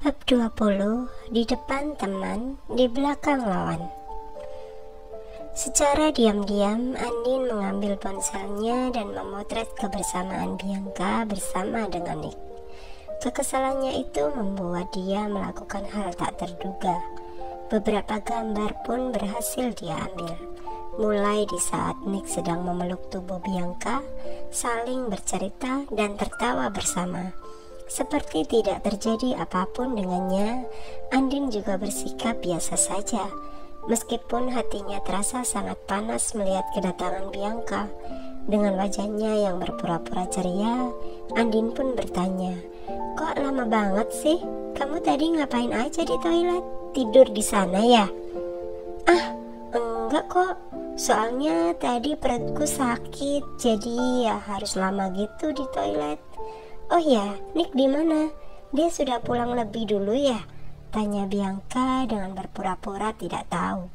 Bab 20. Di depan teman, di belakang lawan. Secara diam-diam, Andin mengambil ponselnya dan memotret kebersamaan Bianca bersama dengan Nick. Kekesalannya itu membuat dia melakukan hal tak terduga. Beberapa gambar pun berhasil dia ambil. Mulai di saat Nick sedang memeluk tubuh Bianca, saling bercerita dan tertawa bersama. Seperti tidak terjadi apapun dengannya, Andin juga bersikap biasa saja. Meskipun hatinya terasa sangat panas melihat kedatangan Bianca. Dengan wajahnya yang berpura-pura ceria, Andin pun bertanya, "Kok lama banget sih? Kamu tadi ngapain aja di toilet? Tidur di sana ya?" "Ah, enggak kok. Soalnya tadi perutku sakit, jadi ya harus lama gitu di toilet." "Oh ya, Nick di mana? Dia sudah pulang lebih dulu ya?" tanya Bianca dengan berpura-pura tidak tahu.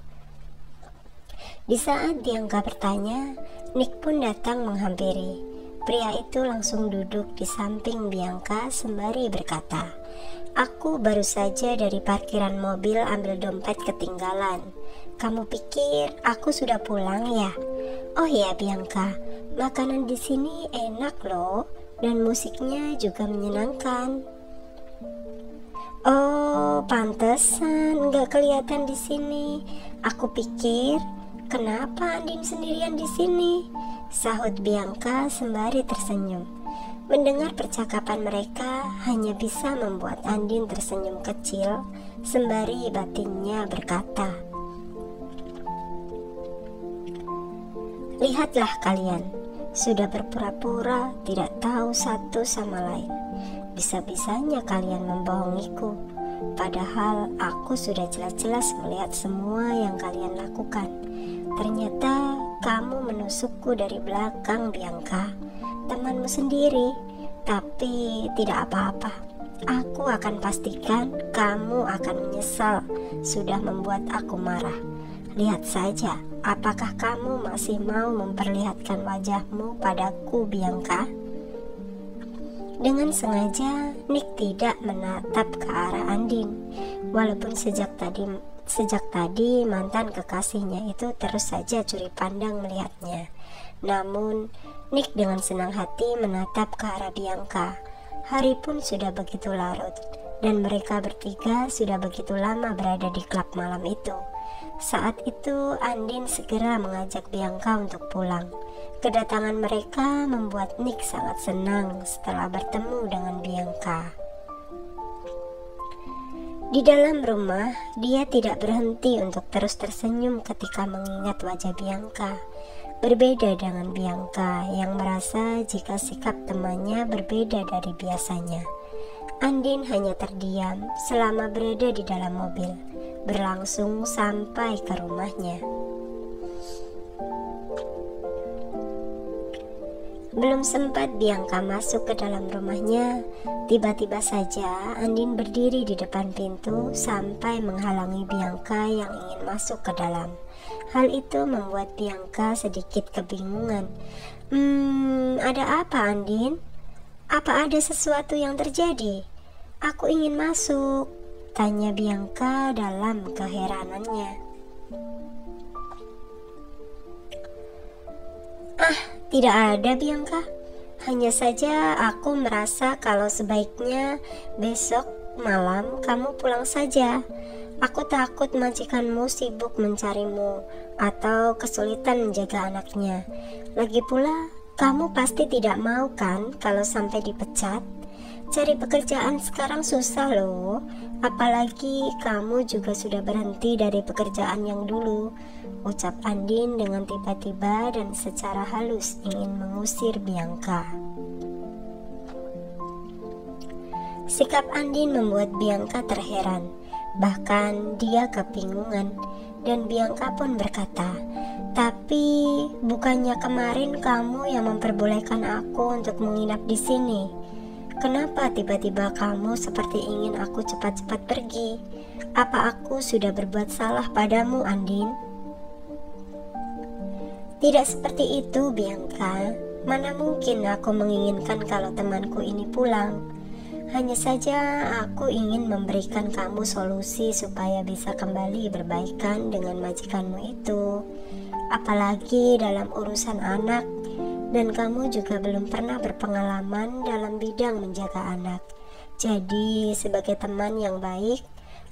Di saat Bianca bertanya, Nick pun datang menghampiri. Pria itu langsung duduk di samping Bianca sembari berkata, "Aku baru saja dari parkiran mobil ambil dompet ketinggalan. Kamu pikir aku sudah pulang ya? Oh ya Bianca, makanan di sini enak loh. Dan musiknya juga menyenangkan." "Oh, pantesan nggak kelihatan di sini. Aku pikir, kenapa Andin sendirian di sini?" sahut Bianca sembari tersenyum. Mendengar percakapan mereka hanya bisa membuat Andin tersenyum kecil, sembari batinnya berkata, "Lihatlah kalian, sudah berpura-pura tidak tahu satu sama lain. Bisa-bisanya kalian membohongiku, padahal aku sudah jelas-jelas melihat semua yang kalian lakukan. Ternyata kamu menusukku dari belakang, Bianca, temanmu sendiri. Tapi tidak apa-apa, aku akan pastikan kamu akan menyesal sudah membuat aku marah. Lihat saja, apakah kamu masih mau memperlihatkan wajahmu padaku, Bianca?" Dengan sengaja, Nick tidak menatap ke arah Andin, walaupun sejak tadi mantan kekasihnya itu terus saja curi pandang melihatnya. Namun, Nick dengan senang hati menatap ke arah Bianca. Hari pun sudah begitu larut, dan mereka bertiga sudah begitu lama berada di klub malam itu. Saat itu Andin segera mengajak Bianca untuk pulang. Kedatangan mereka membuat Nick sangat senang setelah bertemu dengan Bianca. Di dalam rumah, dia tidak berhenti untuk terus tersenyum ketika mengingat wajah Bianca. Berbeda dengan Bianca yang merasa jika sikap temannya berbeda dari biasanya. Andin hanya terdiam selama berada di dalam mobil, berlangsung sampai ke rumahnya. Belum sempat Bianca masuk ke dalam rumahnya, tiba-tiba saja Andin berdiri di depan pintu sampai menghalangi Bianca yang ingin masuk ke dalam. Hal itu membuat Bianca sedikit kebingungan. Ada apa, Andin? Apa ada sesuatu yang terjadi? Aku ingin masuk," tanya Bianca dalam keheranannya. "Ah, tidak ada, Bianca. Hanya saja aku merasa kalau sebaiknya besok malam kamu pulang saja. Aku takut majikanmu sibuk mencarimu atau kesulitan menjaga anaknya. Lagi pula, kamu pasti tidak mau kan kalau sampai dipecat? Cari pekerjaan sekarang susah loh, apalagi kamu juga sudah berhenti dari pekerjaan yang dulu," ucap Andin dengan tiba-tiba dan secara halus ingin mengusir Bianca. Sikap Andin membuat Bianca terheran, bahkan dia kebingungan, dan Bianca pun berkata, "Tapi bukannya kemarin kamu yang memperbolehkan aku untuk menginap di sini? Kenapa tiba-tiba kamu seperti ingin aku cepat-cepat pergi? Apa aku sudah berbuat salah padamu, Andin?" "Tidak seperti itu, Bianca. Mana mungkin aku menginginkan kalau temanku ini pulang. Hanya saja aku ingin memberikan kamu solusi supaya bisa kembali berbaikan dengan majikanmu itu. Apalagi dalam urusan anak, dan kamu juga belum pernah berpengalaman dalam bidang menjaga anak. Jadi sebagai teman yang baik,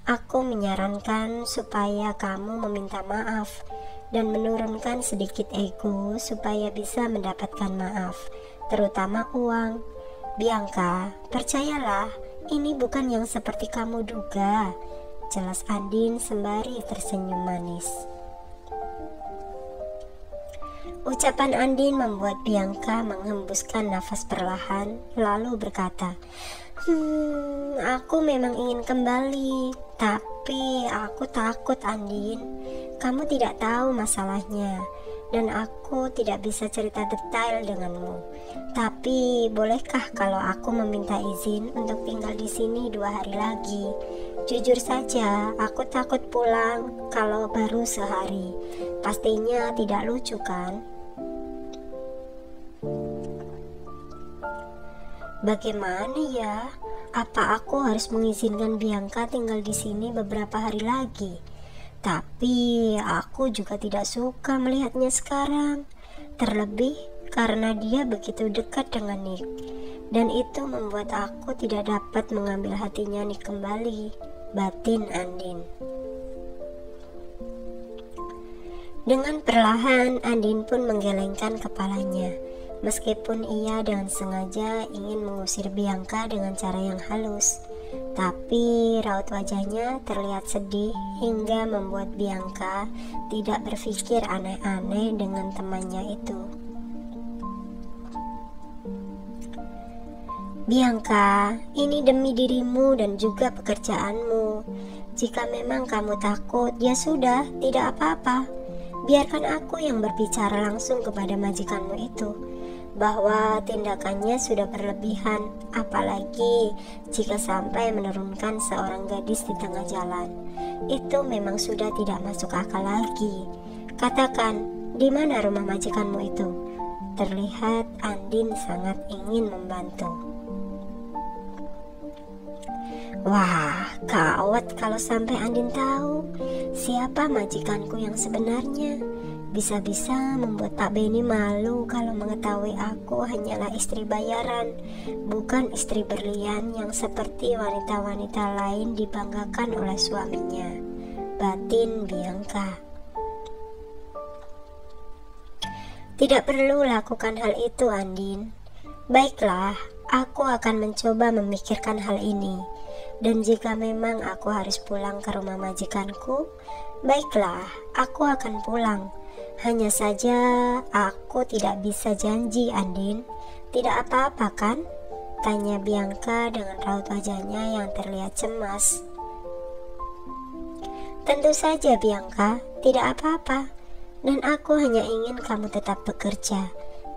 aku menyarankan supaya kamu meminta maaf dan menurunkan sedikit ego supaya bisa mendapatkan maaf, terutama uang. Bianca, percayalah, ini bukan yang seperti kamu duga, jelas Andin sembari tersenyum manis. Ucapan Andin membuat Bianca menghembuskan nafas perlahan, lalu berkata, aku memang ingin kembali, tapi aku takut Andin. Kamu tidak tahu masalahnya, dan aku tidak bisa cerita detail denganmu. Tapi bolehkah kalau aku meminta izin untuk tinggal di sini 2 hari lagi? Jujur saja, aku takut pulang kalau baru sehari. Pastinya tidak lucu kan? Bagaimana ya? Apa aku harus mengizinkan Bianca tinggal di sini beberapa hari lagi? Tapi aku juga tidak suka melihatnya sekarang. Terlebih karena dia begitu dekat dengan Nick. Dan itu membuat aku tidak dapat mengambil hatinya Nick kembali, batin Andin. Dengan perlahan Andin pun menggelengkan kepalanya. Meskipun ia dengan sengaja ingin mengusir Bianca dengan cara yang halus, tapi raut wajahnya terlihat sedih hingga membuat Bianca tidak berpikir aneh-aneh dengan temannya itu. Bianca, ini demi dirimu dan juga pekerjaanmu. Jika memang kamu takut, ya sudah, tidak apa-apa. Biarkan aku yang berbicara langsung kepada majikanmu itu bahwa tindakannya sudah berlebihan, apalagi jika sampai menurunkan seorang gadis di tengah jalan. Itu memang sudah tidak masuk akal lagi. Katakan, di mana rumah majikanmu itu? Terlihat Andin sangat ingin membantu. Wah, gawat kalau sampai Andin tahu siapa majikanku yang sebenarnya. Bisa-bisa membuat Pak Benny malu kalau mengetahui aku hanyalah istri bayaran, bukan istri berlian yang seperti wanita-wanita lain dibanggakan oleh suaminya, batin Bianca. Tidak perlu lakukan hal itu, Andin. Baiklah, aku akan mencoba memikirkan hal ini. Dan jika memang aku harus pulang ke rumah majikanku, baiklah, aku akan pulang. Hanya saja aku tidak bisa janji, Andin. Tidak apa-apa kan? Tanya Bianca dengan raut wajahnya yang terlihat cemas. Tentu saja Bianca, tidak apa-apa. Dan aku hanya ingin kamu tetap bekerja.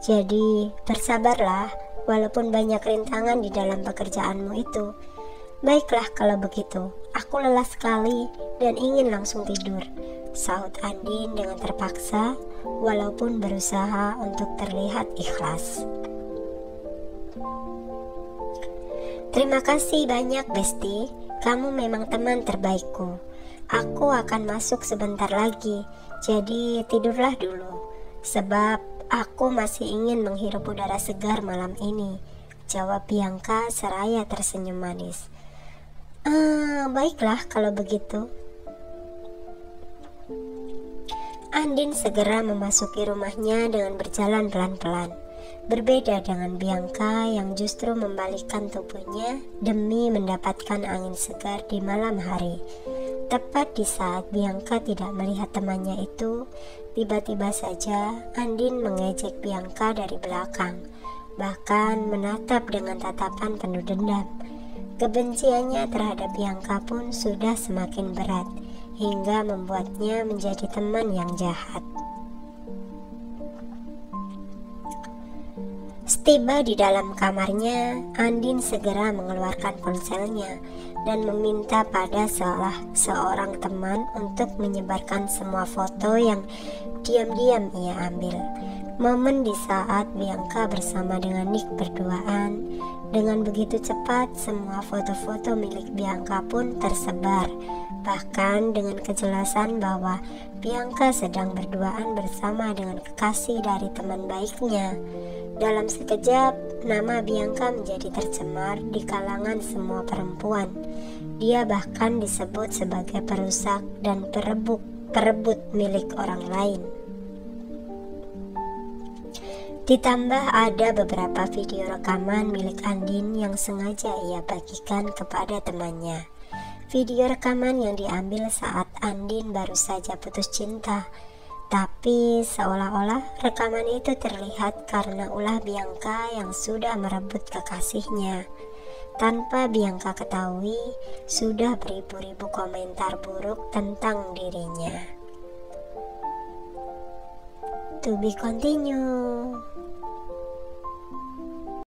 Jadi bersabarlah, walaupun banyak rintangan di dalam pekerjaanmu itu. Baiklah kalau begitu, aku lelah sekali dan ingin langsung tidur, sahut Andin dengan terpaksa walaupun berusaha untuk terlihat ikhlas. Terima kasih banyak Besti, kamu memang teman terbaikku. Aku akan masuk sebentar lagi, jadi tidurlah dulu, sebab aku masih ingin menghirup udara segar malam ini, jawab Bianca seraya tersenyum manis. Baiklah kalau begitu. Andin segera memasuki rumahnya dengan berjalan pelan-pelan. Berbeda dengan Bianca yang justru membalikkan tubuhnya demi mendapatkan angin segar di malam hari. Tepat di saat Bianca tidak melihat temannya itu, tiba-tiba saja Andin mengejek Bianca dari belakang, bahkan menatap dengan tatapan penuh dendam. Kebenciannya terhadap Bianca pun sudah semakin berat, hingga membuatnya menjadi teman yang jahat. Setiba di dalam kamarnya, Andin segera mengeluarkan ponselnya dan meminta pada salah seorang teman untuk menyebarkan semua foto yang diam-diam ia ambil. Momen di saat Bianca bersama dengan Nick berduaan Dengan begitu cepat, semua foto-foto milik Bianca pun tersebar, bahkan dengan kejelasan bahwa Bianca sedang berduaan bersama dengan kekasih dari teman baiknya. Dalam sekejap, nama Bianca menjadi tercemar di kalangan semua perempuan. Dia bahkan disebut sebagai perusak dan perebut milik orang lain. Ditambah ada beberapa video rekaman milik Andin yang sengaja ia bagikan kepada temannya. Video rekaman yang diambil saat Andin baru saja putus cinta. Tapi seolah-olah rekaman itu terlihat karena ulah Bianca yang sudah merebut kekasihnya. Tanpa Bianca ketahui, sudah beribu-ribu komentar buruk tentang dirinya. To be continue.